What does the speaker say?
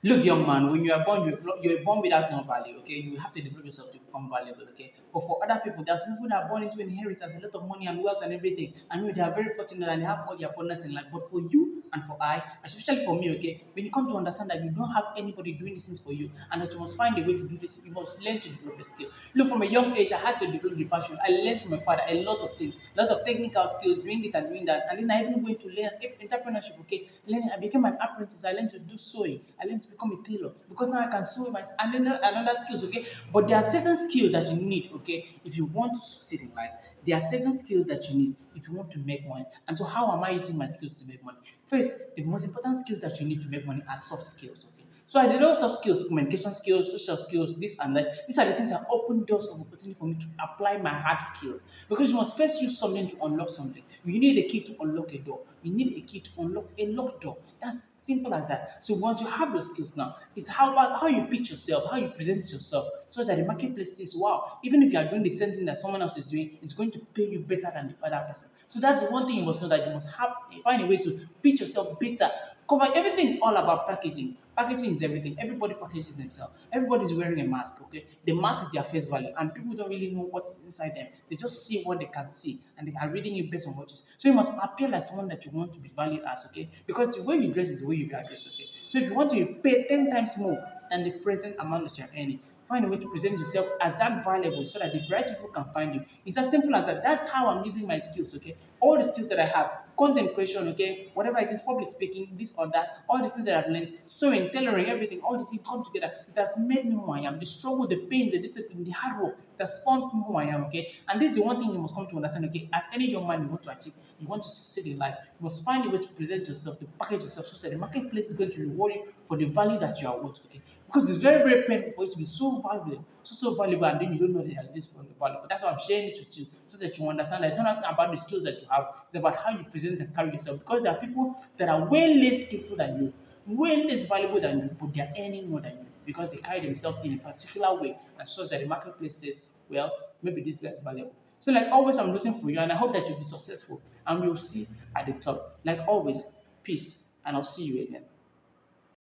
Look, young man, when you are born, you're born without no value, okay? You have to develop yourself to become valuable, okay? But for other people, there's people that are born into inheritance, a lot of money and wealth and everything. I mean, they are very fortunate and they have all their abundance in life. But for you and for I, especially for me, okay, when you come to understand that you don't have anybody doing these things for you and that you must find a way to do this, you must learn to develop a skill. Look, from a young age, I had to develop the passion. I learned from my father a lot of things, a lot of technical skills, doing this and doing that. And then I even went to learn entrepreneurship, okay? Learning, I became an apprentice. I learned to do sewing. I learned to become a tailor because now I can sew my and then another skills, okay? But there are certain skills that you need, okay, if you want to succeed in life. There are certain skills that you need if you want to make money. And so, how am I using my skills to make money? First, the most important skills that you need to make money are soft skills, okay? So I develop soft skills, communication skills, social skills, this and that. These are the things that open doors of opportunity for me to apply my hard skills. Because you must first use something to unlock something. You need a key to unlock a door. You need a key to unlock a locked door. That's simple as that. So once you have those skills now, it's how about how you pitch yourself, how you present yourself, so that the marketplace says, wow, even if you are doing the same thing that someone else is doing, it's going to pay you better than the other person. So that's the one thing you must know, that you must have find a way to pitch yourself better. Cover everything is all about packaging. Packaging is everything. Everybody packages themselves. Everybody's wearing a mask, okay? The mask is their face value, and people don't really know what is inside them. They just see what they can see, and they are reading it based on what you see. So you must appear like someone that you want to be valued as, okay? Because the way you dress is the way you be addressed, okay? So if you want to be paid 10 times more than the present amount that you're earning, find a way to present yourself as that valuable so that the right people can find you. It's as simple as that. That's how I'm using my skills, okay? All the skills that I have, content creation, okay, whatever it is, public speaking, this or that, all the things that I've learned, sewing, tailoring, everything, all these things come together. It has made me who I am. The struggle, the pain, the discipline, the hard work, it has formed me who I am, okay? And this is the one thing you must come to understand, okay? As any young man you want to achieve, you want to succeed in life, you must find a way to present yourself, to package yourself so that the marketplace is going to reward you for the value that you are worth, okay? Because it's very, very painful for you to be so valuable, so valuable, and then you don't know that this is valuable. That's why I'm sharing this with you so that you understand that it's not about the skills that you have, it's about how you present and carry yourself. Because there are people that are way less skillful than you, way less valuable than you, but they are earning more than you because they carry themselves in a particular way, and such that the marketplace says, well, maybe this guy is valuable. So, like always, I'm rooting for you, and I hope that you'll be successful, and we'll see at the top. Like always, peace, and I'll see you again.